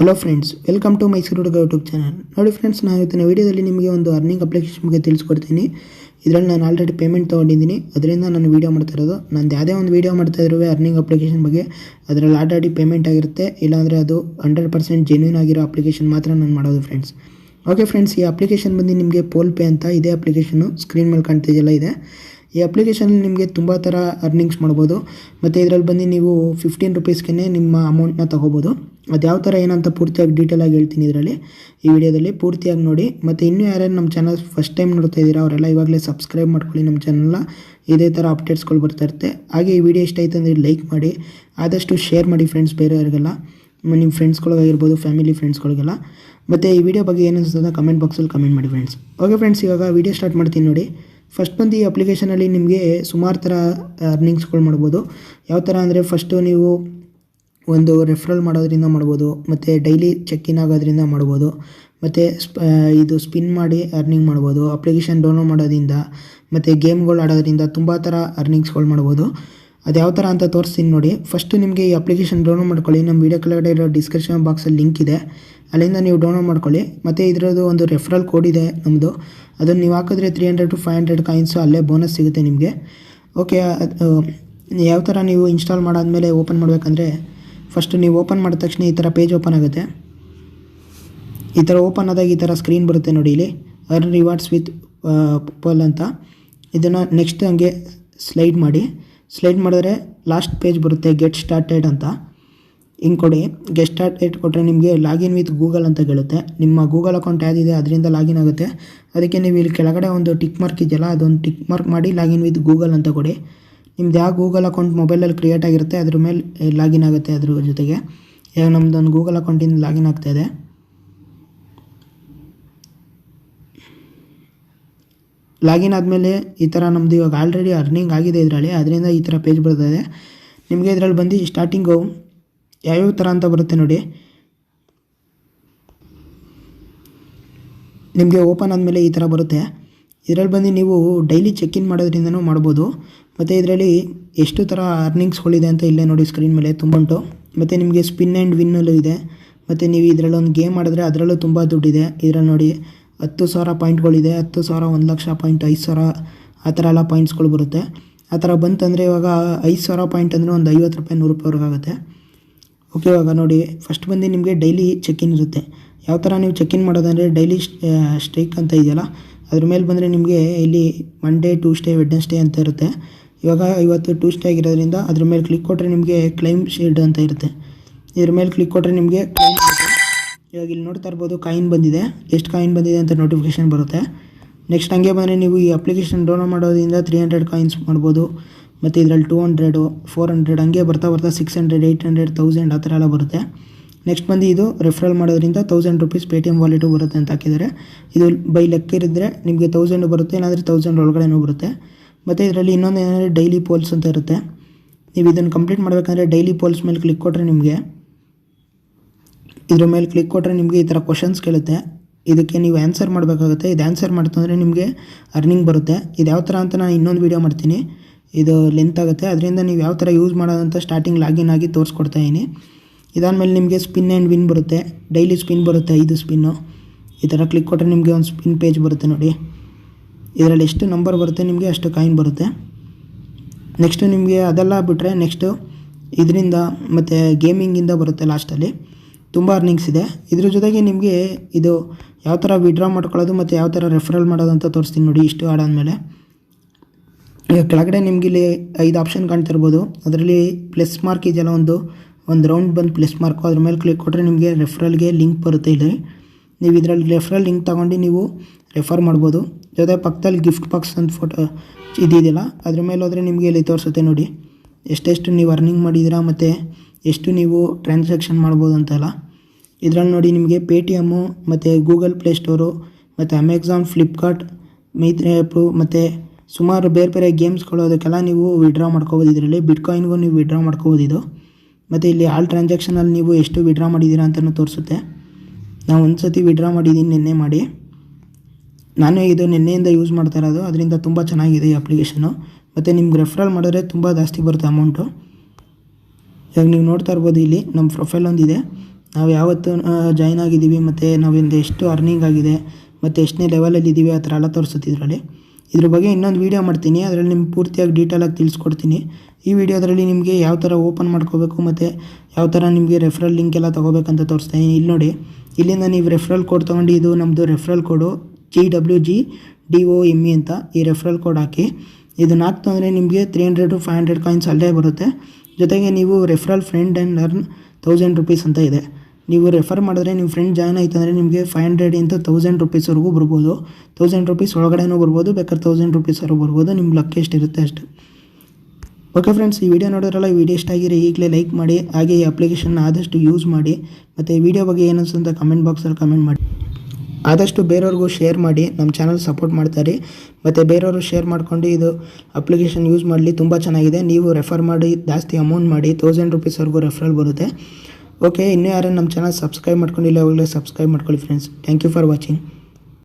Hello friends, welcome to Mysorehuduga YouTube channel. ನೋಡಿ friends, ನಾನು ಇವತ್ತಿನ ವೀಡಿಯೋದಲ್ಲಿ ನಿಮಗೆ ಒಂದು ಅರ್ನಿಂಗ್ ಅಪ್ಲಿಕೇಶನ್ ಬಗ್ಗೆ ತಿಳಿಸ್ಕೊಡ್ತೀನಿ. ಇದರಲ್ಲಿ ನಾನು ಆಲ್ರೆಡಿ ಪೇಮೆಂಟ್ ತೊಗೊಂಡಿದ್ದೀನಿ, ಅದರಿಂದ ನಾನು ವೀಡಿಯೋ ಮಾಡ್ತಾ ಇರೋದು. ನಾನು ಯಾವುದೇ ಒಂದು ವೀಡಿಯೋ ಮಾಡ್ತಾ ಇರೋ ಅರ್ನಿಂಗ್ ಅಪ್ಲಿಕೇಶನ್ ಬಗ್ಗೆ ಅದರಲ್ಲಿ ಆಲ್ರೆಡಿ ಪೇಮೆಂಟ್ ಆಗಿರುತ್ತೆ, ಇಲ್ಲಾಂದರೆ ಅದು 100% ಜೆನ್ಯೂನ್ ಆಗಿರೋ ಅಪ್ಲಿಕೇಶನ್ ಮಾತ್ರ ನಾನು ಮಾಡೋದು ಫ್ರೆಂಡ್ಸ್. ಓಕೆ ಫ್ರೆಂಡ್ಸ್, ಈ ಅಪ್ಲಿಕೇಶನ್ ಬಂದು ನಿಮಗೆ Pollpe ಅಂತ ಇದೇ ಅಪ್ಲಿಕೇಶನ್ನು ಸ್ಕ್ರೀನ್ ಮೇಲೆ ಕಾಣ್ತಿದೆಯಲ್ಲ ಇದೆ. ಈ ಅಪ್ಲಿಕೇಶನಲ್ಲಿ ನಿಮಗೆ ತುಂಬ ಥರ ಅರ್ನಿಂಗ್ಸ್ ಮಾಡ್ಬೋದು. ಮತ್ತು ಇದರಲ್ಲಿ ಬಂದು ನೀವು 15 ರುಪೀಸ್ಗೆ ನಿಮ್ಮ ಅಮೌಂಟ್ನ ತೊಗೋಬೋದು. ಅದು ಯಾವ ಥರ ಏನಂತ ಪೂರ್ತಿಯಾಗಿ ಡೀಟೇಲಾಗಿ ಹೇಳ್ತೀನಿ ಇದರಲ್ಲಿ, ಈ ವಿಡಿಯೋದಲ್ಲಿ ಪೂರ್ತಿಯಾಗಿ ನೋಡಿ. ಮತ್ತು ಇನ್ನೂ ಯಾರ್ಯಾರು ನಮ್ಮ ಚಾನಲ್ ಫಸ್ಟ್ ಟೈಮ್ ನೋಡ್ತಾ ಇದ್ದೀರಾ ಅವರೆಲ್ಲ ಇವಾಗಲೇ ಸಬ್ಸ್ಕ್ರೈಬ್ ಮಾಡ್ಕೊಳ್ಳಿ ನಮ್ಮ ಚಾನಲ್ನ. ಇದೇ ಥರ ಅಪ್ಡೇಟ್ಸ್ಗಳು ಬರ್ತಾ ಇರುತ್ತೆ. ಹಾಗೆ ಈ ವಿಡಿಯೋ ಇಷ್ಟ ಆಯಿತು ಅಂದರೆ ಲೈಕ್ ಮಾಡಿ, ಆದಷ್ಟು ಶೇರ್ ಮಾಡಿ ಫ್ರೆಂಡ್ಸ್, ಬೇರೆಯವರಿಗೆಲ್ಲ, ನಿಮ್ಮ ಫ್ರೆಂಡ್ಸ್ಗಳಿಗಾಗಿರ್ಬೋದು, ಫ್ಯಾಮಿಲಿ ಫ್ರೆಂಡ್ಸ್ಗಳಿಗೆಲ್ಲ. ಮತ್ತು ಈ ವಿಡಿಯೋ ಬಗ್ಗೆ ಏನು ಅನಿಸ್ತದೆ ಕಮೆಂಟ್ ಬಾಕ್ಸಲ್ಲಿ ಕಮೆಂಟ್ ಮಾಡಿ ಫ್ರೆಂಡ್ಸ್. ಓಕೆ ಫ್ರೆಂಡ್ಸ್, ಇವಾಗ ವಿಡಿಯೋ ಸ್ಟಾರ್ಟ್ ಮಾಡ್ತೀನಿ ನೋಡಿ. ಫಸ್ಟ್ ಬಂದು ಈ ಅಪ್ಲಿಕೇಶನಲ್ಲಿ ನಿಮಗೆ ಸುಮಾರು ಥರ ಅರ್ನಿಂಗ್ಸ್ಗಳು ಮಾಡ್ಬೋದು. ಯಾವ ಥರ ಅಂದರೆ ಫಸ್ಟು ನೀವು ಒಂದು ರೆಫರಲ್ ಮಾಡೋದ್ರಿಂದ ಮಾಡ್ಬೋದು, ಮತ್ತು ಡೈಲಿ ಚೆಕ್ ಇನ್ ಆಗೋದ್ರಿಂದ ಮಾಡ್ಬೋದು, ಮತ್ತು ಇದು ಸ್ಪಿನ್ ಮಾಡಿ ಅರ್ನಿಂಗ್ ಮಾಡ್ಬೋದು, ಅಪ್ಲಿಕೇಶನ್ ಡೌನ್ಲೋಡ್ ಮಾಡೋದ್ರಿಂದ, ಮತ್ತು ಗೇಮ್ಗಳು ಆಡೋದ್ರಿಂದ ತುಂಬ ಥರ ಅರ್ನಿಂಗ್ಸ್ಗಳು ಮಾಡ್ಬೋದು. ಅದು ಯಾವ ಥರ ಅಂತ ತೋರಿಸ್ತೀನಿ ನೋಡಿ. ಫಸ್ಟು ನಿಮಗೆ ಈ ಅಪ್ಲಿಕೇಶನ್ ಡೌನ್ಲೋಡ್ ಮಾಡ್ಕೊಳ್ಳಿ. ನಮ್ಮ ವೀಡಿಯೋ ಕೆಳಗಡೆ ಇರೋ ಡಿಸ್ಕ್ರಿಪ್ಷನ್ ಬಾಕ್ಸಲ್ಲಿ ಲಿಂಕ್ ಇದೆ, ಅಲ್ಲಿಂದ ನೀವು ಡೌನ್ಲೋಡ್ ಮಾಡ್ಕೊಳ್ಳಿ. ಮತ್ತು ಇದರದ್ದು ಒಂದು ರೆಫರಲ್ ಕೋಡ್ ಇದೆ ನಮ್ಮದು, ಅದನ್ನು ನೀವು ಹಾಕಿದ್ರೆ 300 to 500 ಕಾಯಿನ್ಸು ಅಲ್ಲೇ ಬೋನಸ್ ಸಿಗುತ್ತೆ ನಿಮಗೆ. ಓಕೆ, ಯಾವ ಥರ ನೀವು ಇನ್ಸ್ಟಾಲ್ ಮಾಡಾದಮೇಲೆ ಓಪನ್ ಮಾಡಬೇಕಂದ್ರೆ, ಫಸ್ಟು ನೀವು ಓಪನ್ ಮಾಡಿದ ತಕ್ಷಣ ಈ ಥರ ಪೇಜ್ ಓಪನ್ ಆಗುತ್ತೆ. ಈ ಥರ ಓಪನ್ ಆದಾಗ ಈ ಥರ ಸ್ಕ್ರೀನ್ ಬರುತ್ತೆ ನೋಡಿ, ಇಲ್ಲಿ ಅರ್ನ್ ರಿವಾರ್ಡ್ಸ್ ವಿತ್ ಪೋಲ್ ಅಂತ. ಇದನ್ನು ನೆಕ್ಸ್ಟ್ ಹಂಗೆ ಸ್ಲೈಡ್ ಮಾಡಿದ್ರೆ ಲಾಸ್ಟ್ ಪೇಜ್ ಬರುತ್ತೆ, ಗೆಟ್ ಸ್ಟಾರ್ಟೆಡ್ ಅಂತ. ಹಿಂಗೆ ಕೊಡಿ. ಗೆಟ್ ಸ್ಟಾರ್ಟೆಡ್ ಕೊಟ್ಟರೆ ನಿಮಗೆ ಲಾಗಿನ್ ವಿತ್ ಗೂಗಲ್ ಅಂತ ಕೇಳುತ್ತೆ. ನಿಮ್ಮ ಗೂಗಲ್ ಅಕೌಂಟ್ ಯಾವುದಿದೆ ಅದರಿಂದ ಲಾಗಿನ್ ಆಗುತ್ತೆ. ಅದಕ್ಕೆ ನೀವು ಇಲ್ಲಿ ಕೆಳಗಡೆ ಒಂದು ಟಿಕ್ ಮಾರ್ಕ್ ಇದೆಯಲ್ಲ, ಅದೊಂದು ಟಿಕ್ ಮಾರ್ಕ್ ಮಾಡಿ ಲಾಗಿನ್ ವಿತ್ ಗೂಗಲ್ ಅಂತ ಕೊಡಿ. ನಿಮ್ದು ಯಾವ ಗೂಗಲ್ ಅಕೌಂಟ್ ಮೊಬೈಲಲ್ಲಿ ಕ್ರಿಯೇಟ್ ಆಗಿರುತ್ತೆ ಅದ್ರ ಮೇಲೆ ಲಾಗಿನ್ ಆಗುತ್ತೆ. ಅದ್ರ ಜೊತೆಗೆ ಇವಾಗ ನಮ್ಮದೊಂದು ಗೂಗಲ್ ಅಕೌಂಟಿಂದ ಲಾಗಿನ್ ಆಗ್ತಾಯಿದೆ. ಲಾಗಿನ್ ಆದಮೇಲೆ ಈ ಥರ ನಮ್ಮದು ಇವಾಗ ಆಲ್ರೆಡಿ ಅರ್ನಿಂಗ್ ಆಗಿದೆ ಇದರಲ್ಲಿ, ಅದರಿಂದ ಈ ಥರ ಪೇಜ್ ಬರ್ತದೆ ನಿಮಗೆ. ಇದರಲ್ಲಿ ಬಂದು ಸ್ಟಾರ್ಟಿಂಗು ಯಾವ್ಯಾವ ಥರ ಅಂತ ಬರುತ್ತೆ ನೋಡಿ. ನಿಮಗೆ ಓಪನ್ ಆದಮೇಲೆ ಈ ಥರ ಬರುತ್ತೆ. ಇದರಲ್ಲಿ ಬಂದು ನೀವು ಡೈಲಿ ಚೆಕ್ ಇನ್ ಮಾಡೋದ್ರಿಂದನೂ ಮಾಡ್ಬೋದು. ಮತ್ತು ಇದರಲ್ಲಿ ಎಷ್ಟು ಥರ ಅರ್ನಿಂಗ್ಸ್ಗಳಿದೆ ಅಂತ ಇಲ್ಲೇ ನೋಡಿ ಸ್ಕ್ರೀನ್ ಮೇಲೆ ತುಂಬ ಉಂಟು. ಮತ್ತು ನಿಮಗೆ ಸ್ಪಿನ್ ಆ್ಯಂಡ್ ವಿನ್ನಲ್ಲೂ ಇದೆ. ಮತ್ತು ನೀವು ಇದರಲ್ಲಿ ಒಂದು ಗೇಮ್ ಮಾಡಿದ್ರೆ ಅದರಲ್ಲೂ ತುಂಬ ದುಡ್ಡಿದೆ. ಇದರಲ್ಲಿ ನೋಡಿ 10,000 ಪಾಯಿಂಟ್ಗಳಿದೆ, 10,000, 1,00,000 ಪಾಯಿಂಟ್, 5,000 ಆ ಥರ ಎಲ್ಲ ಪಾಯಿಂಟ್ಸ್ಗಳು ಬರುತ್ತೆ. ಆ ಥರ ಬಂತಂದರೆ ಇವಾಗ 5,000 ಪಾಯಿಂಟ್ ಅಂದರೆ ಒಂದು 50 ರೂಪಾಯಿ, 100 ರೂಪಾಯಿವರೆಗೆ ಆಗುತ್ತೆ. ಓಕೆ, ಇವಾಗ ನೋಡಿ ಫಸ್ಟ್ ಬಂದು ನಿಮಗೆ ಡೈಲಿ ಚೆಕ್ ಇನ್ ಇರುತ್ತೆ. ಯಾವ ಥರ ನೀವು ಚೆಕ್ ಇನ್ ಮಾಡೋದಂದರೆ ಡೈಲಿ ಸ್ಟ್ರೈಕ್ ಅಂತ ಇದೆಯಲ್ಲ, ಅದ್ರ ಮೇಲೆ ಬಂದರೆ ನಿಮಗೆ ಇಲ್ಲಿ ಮಂಡೇ, ಟ್ಯೂಸ್ಡೇ, ವೆಡ್ನೆಸ್ಡೇ ಅಂತ ಇರುತ್ತೆ. ಇವಾಗ ಇವತ್ತು ಟ್ಯೂಸ್ಡೇ ಆಗಿರೋದ್ರಿಂದ ಅದ್ರ ಮೇಲೆ ಕ್ಲಿಕ್ ಕೊಟ್ಟರೆ ನಿಮಗೆ ಕ್ಲೈಮ್ ಶೀಲ್ಡ್ ಅಂತ ಇರುತ್ತೆ. ಇದ್ರ ಮೇಲೆ ಕ್ಲಿಕ್ ಕೊಟ್ಟರೆ ನಿಮಗೆ ಕ್ಲೈಮ್ ಬರುತ್ತೆ. ಇವಾಗ ಇಲ್ಲಿ ನೋಡ್ತಾ ಇರ್ಬೋದು ಕಾಯಿನ್ ಬಂದಿದೆ, ಎಷ್ಟು ಕಾಯಿನ್ ಬಂದಿದೆ ಅಂತ ನೋಟಿಫಿಕೇಷನ್ ಬರುತ್ತೆ. ನೆಕ್ಸ್ಟ್ ಹಂಗೆ ಬಂದರೆ ನೀವು ಈ ಅಪ್ಲಿಕೇಶನ್ ಡೌನ್ಲೋಡ್ ಮಾಡೋದ್ರಿಂದ 300 ಕಾಯಿನ್ಸ್ ಮಾಡ್ಬೋದು. ಮತ್ತು ಇದರಲ್ಲಿ 200, 400 ಹಂಗೆ ಬರ್ತಾ 600, 800, 1000 ಆ ಥರ ಎಲ್ಲ ಬರುತ್ತೆ. ನೆಕ್ಸ್ಟ್ ಬಂದು ಇದು ರೆಫರಲ್ ಮಾಡೋದ್ರಿಂದ 1000 ರುಪೀಸ್ ಪೇಟಿಎಮ್ ವಾಲೆಟು ಬರುತ್ತೆ ಅಂತ ಹಾಕಿದ್ದಾರೆ. ಇದು ಬೈ ಲೆಕ್ಕ ಇರಿದ್ರೆ ನಿಮಗೆ 1000 ಬರುತ್ತೆ, ಇಲ್ಲಾಂದರೆ 1000 ಒಳಗಡೆನೂ ಬರುತ್ತೆ. ಮತ್ತು ಇದರಲ್ಲಿ ಇನ್ನೊಂದು ಏನಂದರೆ ಡೈಲಿ ಪೋಲ್ಸ್ ಅಂತ ಇರುತ್ತೆ. ನೀವು ಇದನ್ನು ಕಂಪ್ಲೀಟ್ ಮಾಡಬೇಕಂದ್ರೆ ಡೈಲಿ ಪೋಲ್ಸ್ ಮೇಲೆ ಕ್ಲಿಕ್ ಕೊಟ್ಟರೆ ನಿಮಗೆ ಇದ್ರ ಮೇಲೆ ಕ್ಲಿಕ್ ಕೊಟ್ಟರೆ ನಿಮಗೆ ಈ ಥರ ಕ್ವಶನ್ಸ್ ಕೇಳುತ್ತೆ. ಇದಕ್ಕೆ ನೀವು ಆನ್ಸರ್ ಮಾಡಬೇಕಾಗುತ್ತೆ. ಇದು ಆನ್ಸರ್ ಮಾಡ್ತಂದರೆ ನಿಮಗೆ ಅರ್ನಿಂಗ್ ಬರುತ್ತೆ. ಇದು ಯಾವ ಥರ ಅಂತ ನಾನು ಇನ್ನೊಂದು ವೀಡಿಯೋ ಮಾಡ್ತೀನಿ, ಇದು ಲೆಂತ್ ಆಗುತ್ತೆ. ಅದರಿಂದ ನೀವು ಯಾವ ಥರ ಯೂಸ್ ಮಾಡೋದಂತ ಸ್ಟಾರ್ಟಿಂಗ್ ಲಾಗಿನ್ ಆಗಿ ತೋರಿಸ್ಕೊಡ್ತಾ ಇದ್ದೀನಿ. ಇದಾದಮೇಲೆ ನಿಮಗೆ ಸ್ಪಿನ್ ಆ್ಯಂಡ್ ವಿನ್ ಬರುತ್ತೆ. ಡೈಲಿ ಸ್ಪಿನ್ ಬರುತ್ತೆ, 5 ಸ್ಪಿನ್ನು. ಈ ಥರ ಕ್ಲಿಕ್ ಕೊಟ್ಟರೆ ನಿಮಗೆ ಒಂದು ಸ್ಪಿನ್ ಪೇಜ್ ಬರುತ್ತೆ ನೋಡಿ. ಇದರಲ್ಲಿ ಎಷ್ಟು ನಂಬರ್ ಬರುತ್ತೆ ನಿಮಗೆ ಅಷ್ಟು ಕಾಯಿನ್ ಬರುತ್ತೆ. ನೆಕ್ಸ್ಟು ನಿಮಗೆ ಅದೆಲ್ಲ ಬಿಟ್ಟರೆ ನೆಕ್ಸ್ಟು ಇದರಿಂದ ಮತ್ತು ಗೇಮಿಂಗಿಂದ ಬರುತ್ತೆ ಲಾಸ್ಟಲ್ಲಿ. ತುಂಬ ಅರ್ನಿಂಗ್ಸ್ ಇದೆ. ಇದ್ರ ಜೊತೆಗೆ ನಿಮಗೆ ಇದು ಯಾವ ಥರ ವಿಡ್ರಾ ಮಾಡ್ಕೊಳ್ಳೋದು ಮತ್ತು ಯಾವ ಥರ ರೆಫರಲ್ ಮಾಡೋದು ಅಂತ ತೋರಿಸ್ತೀನಿ ನೋಡಿ. ಇಷ್ಟು ಆಡಾದಮೇಲೆ ಈಗ ಕೆಳಗಡೆ ನಿಮ್ಗೆ ಇಲ್ಲಿ 5 ಆಪ್ಷನ್ ಕಾಣ್ತಿರ್ಬೋದು. ಅದರಲ್ಲಿ ಪ್ಲಸ್ ಮಾರ್ಕ್ ಇದೆಯಲ್ಲ, ಒಂದು ರೌಂಡ್ ಬಂದು ಪ್ಲಸ್ ಮಾರ್ಕು, ಅದ್ರ ಮೇಲೆ ಕ್ಲಿಕ್ ಕೊಟ್ಟರೆ ನಿಮಗೆ ರೆಫರಲ್ಗೆ ಲಿಂಕ್ ಬರುತ್ತೆ. ಇಲ್ಲಿ ನೀವು ಇದರಲ್ಲಿ ರೆಫರಲ್ ಲಿಂಕ್ ತೊಗೊಂಡು ನೀವು ರೆಫರ್ ಮಾಡ್ಬೋದು. ಜೊತೆ ಪಕ್ಕದಲ್ಲಿ ಗಿಫ್ಟ್ ಬಾಕ್ಸ್ ಅಂತ ಫೋಟೋ ಇದೆಯಲ್ಲ, ಅದ್ರ ಮೇಲೆ ಹೋದರೆ ನಿಮಗೆ ಇಲ್ಲಿ ತೋರಿಸುತ್ತೆ ನೋಡಿ ಎಷ್ಟೆಷ್ಟು ನೀವು ಅರ್ನಿಂಗ್ ಮಾಡಿದ್ದೀರಾ ಮತ್ತು ಎಷ್ಟು ನೀವು ಟ್ರಾನ್ಸಾಕ್ಷನ್ ಮಾಡ್ಬೋದು ಅಂತೆಲ್ಲ. ಇದರಲ್ಲಿ ನೋಡಿ ನಿಮಗೆ ಪೇಟಿಎಮ್ಮು ಮತ್ತು ಗೂಗಲ್ ಪ್ಲೇಸ್ಟೋರು ಮತ್ತು ಅಮೆಝಾನ್, ಫ್ಲಿಪ್ಕಾರ್ಟ್, ಮೈತ್ರಿ ಆ್ಯಪು ಮತ್ತು ಸುಮಾರು ಬೇರೆ ಬೇರೆ ಗೇಮ್ಸ್ಗಳು ಅದಕ್ಕೆಲ್ಲ ನೀವು ವಿಡ್ರಾ ಮಾಡ್ಕೋಬೋದು. ಇದರಲ್ಲಿ ಬಿಟ್ಕಾಯಿನ್ಗೂ ನೀವು ವಿಡ್ರಾ ಮಾಡ್ಕೋಬೋದು ಇದು. ಮತ್ತು ಇಲ್ಲಿ ಆಲ್ ಟ್ರಾನ್ಸಾಕ್ಷನಲ್ಲಿ ನೀವು ಎಷ್ಟು ವಿಡ್ರಾ ಮಾಡಿದ್ದೀರಾ ಅಂತಲೂ ತೋರಿಸುತ್ತೆ. ನಾವು ಒಂದು ಸತಿ ವಿಡ್ರಾ ಮಾಡಿದ್ದೀನಿ ನಿನ್ನೆ ಮಾಡಿ. ನಾನು ಇದು ನಿನ್ನೆಯಿಂದ ಯೂಸ್ ಮಾಡ್ತಾ ಇರೋದು, ಅದರಿಂದ ತುಂಬ ಚೆನ್ನಾಗಿದೆ ಈ ಅಪ್ಲಿಕೇಶನು. ಮತ್ತು ನಿಮ್ಗೆ ರೆಫರಲ್ ಮಾಡಿದ್ರೆ ತುಂಬ ಜಾಸ್ತಿ ಬರುತ್ತೆ ಅಮೌಂಟು. ಇವಾಗ ನೀವು ನೋಡ್ತಾ ಇರ್ಬೋದು, ಇಲ್ಲಿ ನಮ್ಮ ಪ್ರೊಫೈಲ್ ಒಂದಿದೆ. ನಾವು ಯಾವತ್ತು ಜಾಯ್ನ್ ಆಗಿದ್ದೀವಿ ಮತ್ತು ನಾವಿಂದ ಎಷ್ಟು ಅರ್ನಿಂಗ್ ಆಗಿದೆ ಮತ್ತು ಎಷ್ಟನೇ ಲೆವೆಲಲ್ಲಿ ಇದ್ದೀವಿ ಆ ಥರ ಎಲ್ಲ ತೋರಿಸುತ್ತೆ ಇದರಲ್ಲಿ. ಇದ್ರ ಬಗ್ಗೆ ಇನ್ನೊಂದು ವೀಡಿಯೋ ಮಾಡ್ತೀನಿ, ಅದರಲ್ಲಿ ನಿಮ್ಗೆ ಪೂರ್ತಿಯಾಗಿ ಡೀಟೇಲಾಗಿ ತಿಳಿಸ್ಕೊಡ್ತೀನಿ. ಈ ವಿಡಿಯೋದರಲ್ಲಿ ನಿಮಗೆ ಯಾವ ಥರ ಓಪನ್ ಮಾಡ್ಕೋಬೇಕು ಮತ್ತು ಯಾವ ಥರ ನಿಮಗೆ ರೆಫರಲ್ ಲಿಂಕ್ ಎಲ್ಲ ತೊಗೋಬೇಕಂತ ತೋರಿಸ್ತೀನಿ. ಇಲ್ಲಿ ನೋಡಿ, ಇಲ್ಲಿಂದ ನೀವು ರೆಫರಲ್ ಕೋಡ್ ತೊಗೊಂಡು ಇದು ನಮ್ಮದು ರೆಫರಲ್ ಕೋಡು GWGDOME ಅಂತ ಈ ರೆಫರಲ್ ಕೋಡ್ ಹಾಕಿ ಇದನ್ನು ಹಾಕ್ತು ಅಂದರೆ ನಿಮಗೆ 300 to 500 ಕಾಯಿನ್ಸ್ ಅಲ್ಲೇ ಬರುತ್ತೆ. ಜೊತೆಗೆ ನೀವು referral friend and earn 1000 rupees ಅಂತ ಇದೆ. ನೀವು ರೆಫರ್ ಮಾಡಿದ್ರೆ ನಿಮ್ಮ ಫ್ರೆಂಡ್ ಜಾಯ್ನ್ ಆಯಿತು ಅಂದರೆ ನಿಮಗೆ 500 ಇಂದ 1000 rupeesವರೆಗೂ ಬರ್ಬೋದು. 1000 rupees ಒಳಗಡೆನೂ ಬರ್ಬೋದು, ಬೇಕಾದ್ರೆ 1000 rupeesವರೆಗೂ ಬರ್ಬೋದು. ನಿಮ್ಮ ಲಕ್ ಎಷ್ಟಿರುತ್ತೆ ಅಷ್ಟು. ಓಕೆ ಫ್ರೆಂಡ್ಸ್, ಈ ವಿಡಿಯೋ ನೋಡಿದ್ರಲ್ಲ, ಈ ವಿಡಿಯೋ ಇಷ್ಟ ಆಗಿರಿ ಈಗಲೇ ಲೈಕ್ ಮಾಡಿ, ಹಾಗೆ ಈ ಅಪ್ಲಿಕೇಶನ್ನ ಆದಷ್ಟು ಯೂಸ್ ಮಾಡಿ. ಮತ್ತು ಈ ವಿಡಿಯೋ ಬಗ್ಗೆ ಏನು ಅನ್ಸುತ್ತೆ ಕಮೆಂಟ್ ಬಾಕ್ಸಲ್ಲಿ ಕಮೆಂಟ್ ಮಾಡಿ. ಆದಷ್ಟು ಬೇರೆಯವ್ರಿಗೂ ಶೇರ್ ಮಾಡಿ, ನಮ್ಮ ಚಾನಲ್ ಸಪೋರ್ಟ್ ಮಾಡ್ತಾರೆ. ಮತ್ತು ಬೇರೆಯವರು ಶೇರ್ ಮಾಡ್ಕೊಂಡು ಇದು ಅಪ್ಲಿಕೇಶನ್ ಯೂಸ್ ಮಾಡಲಿ, ತುಂಬ ಚೆನ್ನಾಗಿದೆ. ನೀವು ರೆಫರ್ ಮಾಡಿ ಜಾಸ್ತಿ ಅಮೌಂಟ್ ಮಾಡಿ 1000 rupeesವರೆಗೂ ರೆಫರಲ್ ಬರುತ್ತೆ. ಓಕೆ, ಇನ್ನೂ ಯಾರು ನಮ್ಮ ಚಾನಲ್ ಸಬ್ಸ್ಕ್ರೈಬ್ ಮಾಡ್ಕೊಂಡಿಲ್ಲ ಅವಾಗಲೇ ಸಬ್ಸ್ಕ್ರೈಬ್ ಮಾಡ್ಕೊಳ್ಳಿ friends. Thank you for watching.